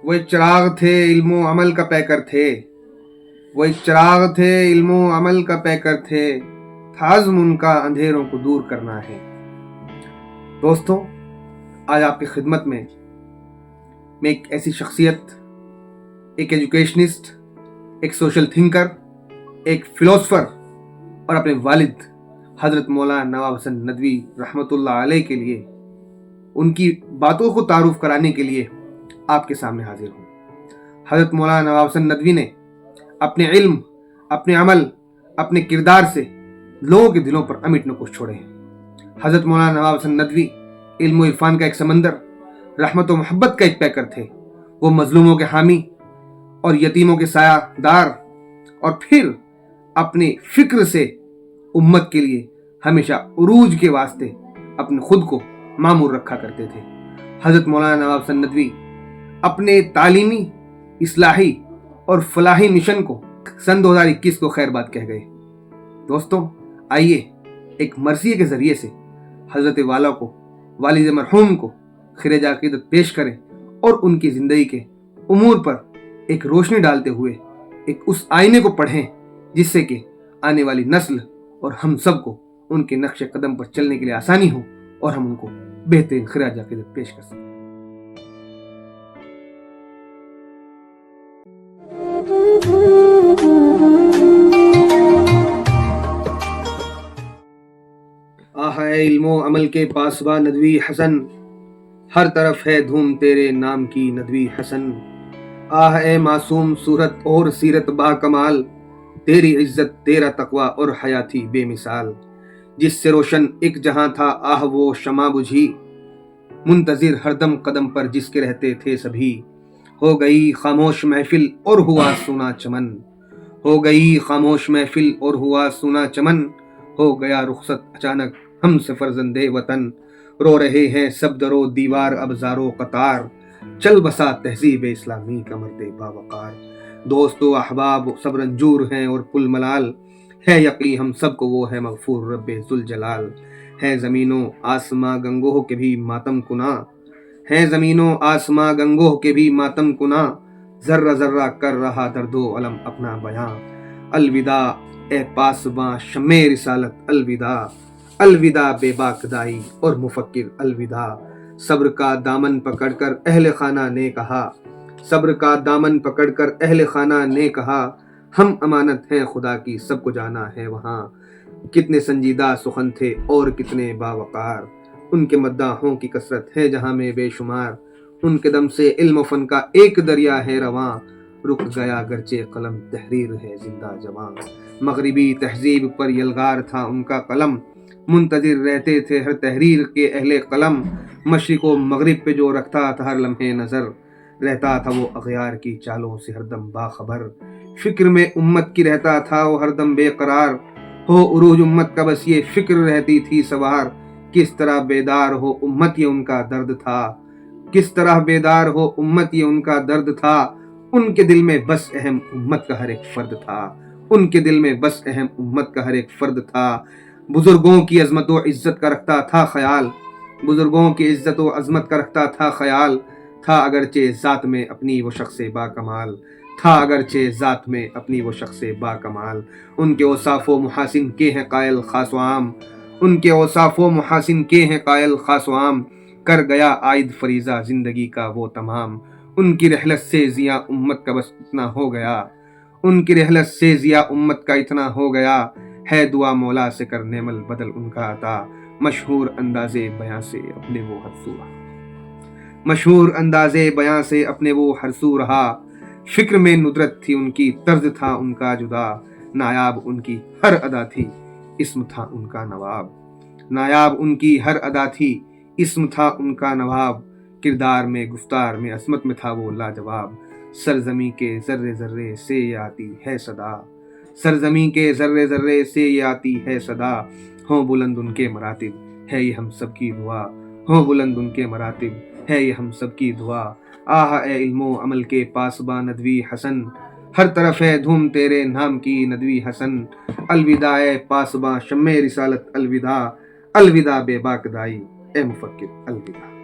وہ ایک چراغ تھے علم و عمل کا پیکر تھے، وہ ایک چراغ تھے علم و عمل کا پیکر تھے، تھا عزم ان کا اندھیروں کو دور کرنا ہے۔ دوستو، آج آپ کی خدمت میں ایک ایسی شخصیت، ایک ایجوکیشنسٹ، ایک سوشل تھنکر، ایک فلاسفر اور اپنے والد حضرت مولانا نواب حسن ندوی رحمۃ اللہ علیہ کے لیے ان کی باتوں کو تعارف کرانے کے لیے آپ کے سامنے حاضر ہوں۔ حضرت مولانا نواب حسن ندوی نے اپنے علم، اپنے عمل، اپنے کردار سے لوگوں کے دلوں پر امٹ نقوش چھوڑے ہیں۔ حضرت مولانا نواب حسن ندوی علم و عرفان کا ایک سمندر، رحمت و محبت کا ایک پیکر تھے۔ وہ مظلوموں کے حامی اور یتیموں کے سایہ دار، اور پھر اپنے فکر سے امت کے لیے ہمیشہ عروج کے واسطے اپنے خود کو معمور رکھا کرتے تھے۔ حضرت مولانا نواب حسن ندوی اپنے تعلیمی، اصلاحی اور فلاحی مشن کو سن 2021 کو خیر بات کہہ گئے۔ دوستوں، آئیے ایک مرثیے کے ذریعے سے حضرت والا کو، والد مرحوم کو خراج عقیدت پیش کریں اور ان کی زندگی کے امور پر ایک روشنی ڈالتے ہوئے ایک اس آئینے کو پڑھیں جس سے کہ آنے والی نسل اور ہم سب کو ان کے نقش قدم پر چلنے کے لیے آسانی ہو اور ہم ان کو بہترین خراج عقیدت پیش کر سکیں۔ آہ اے علم و عمل کے پاسباں ندوی حسن، ہر طرف ہے دھوم تیرے نام کی ندوی حسن۔ آہ اے معصوم صورت اور سیرت با کمال، تیری عزت، تیرا تقوی اور حیاتی بے مثال۔ جس سے روشن ایک جہاں تھا آہ وہ شمع بجھی، منتظر ہر دم قدم پر جس کے رہتے تھے سبھی۔ ہو گئی خاموش محفل اور ہوا سونا چمن، ہو گئی خاموش محفل اور ہوا سونا چمن۔ ہو گیا رخصت اچانک ہم سے فرزند وطن، رو رہے ہیں سب در و دیوار اب زار و قطار، چل بسا تہذیب اسلامی کا مرد باوقار۔ دوست و احباب سب رنجور ہیں اور پل ملال، ہے یقین ہم سب کو وہ ہے مغفور رب ذوالجلال۔ ہے زمین و آسماں گنگوہ کے بھی ماتم کنا، ہے زمین و آسماں گنگوہ کے بھی ماتم کنا، ذرہ ذرہ کر رہا درد و علم اپنا بیاں۔ الوداع اے پاسباں شمع رسالت، الوداع، الوداع بے باک دائی اور مفکر، الوداع۔ صبر کا دامن پکڑ کر اہل خانہ نے کہا، صبر کا دامن پکڑ کر اہل خانہ نے کہا، ہم امانت ہیں خدا کی سب کو جانا ہے وہاں۔ کتنے سنجیدہ سخن تھے اور کتنے باوقار، ان کے مداحوں کی کثرت ہے جہاں میں بے شمار۔ ان کے دم سے علم و فن کا ایک دریا ہے رواں، رک گیا گرچہ قلم تحریر ہے زندہ جواں۔ مغربی تہذیب پر یلغار تھا ان کا قلم، منتظر رہتے تھے ہر تحریر کے اہل قلم۔ مشرق و مغرب پہ جو رکھتا تھا ہر لمحے نظر، رہتا تھا وہ اغیار کی چالوں سے ہر دم باخبر۔ فکر میں امت کی رہتا تھا وہ ہر دم بے قرار، ہو عروج امت کا بس یہ فکر رہتی تھی سوار۔ کس طرح بیدار ہو امت یہ ان کا درد تھا، کس طرح بیدار ہو امت یہ ان کا درد تھا۔ ان کے دل میں بس اہم امت کا ہر ایک فرد تھا، ان کے دل میں بس اہم امت کا ہر ایک فرد تھا۔ بزرگوں کی عظمت و عزت کا رکھتا تھا خیال، بزرگوں کی عزت و عظمت کا رکھتا تھا خیال۔ تھا اگرچہ ذات میں اپنی وہ شخص با کمال، تھا اگرچہ ذات میں اپنی وہ شخص با کمال۔ ان کے اوصاف و محاسن کے ہیں قائل خاص و عام، ان کے اوصاف و محاسن کے ہیں قائل خاص و عام۔ کر گیا عائد فریضہ زندگی کا وہ تمام، ان کی رحلت سے ضیاء امت کا بس اتنا ہو گیا، ان کی رحلت سے ضیاء امت کا اتنا ہو گیا۔ ہے دعا مولا سے کر نعم البدل ان کا عطا، مشہور انداز بیاں سے اپنے وہ ہر سو رہا، مشہور انداز بیاں سے اپنے وہ ہر سو رہا۔ فکر میں ندرت تھی ان کی، طرز تھا ان کا جدا، نایاب ان کی ہر ادا تھی، اسم تھا ان کا نواب۔ نایاب ان کی ہر ادا تھی، اسم تھا ان کا نواب۔ کردار میں گفتار میں عصمت میں تھا وہ لاجواب۔ سرزمین کے ذرے ذرے سے یہ آتی ہے صدا، سرزمین کے ذرے ذرے سے یہ آتی ہے صدا۔ ہوں بلند ان کے مراتب ہے یہ ہم سب کی دعا، ہوں بلند ان کے مراتب ہے یہ ہم سب کی دعا۔ آہ اے علم و عمل کے پاسباں ندوی حسن، ہر طرف ہے دھوم تیرے نام کی ندوی حسن۔ الوداع اے پاسباں شمع رسالت، الوداع، الوداع بے باک دائی اے مفکر، الوداع۔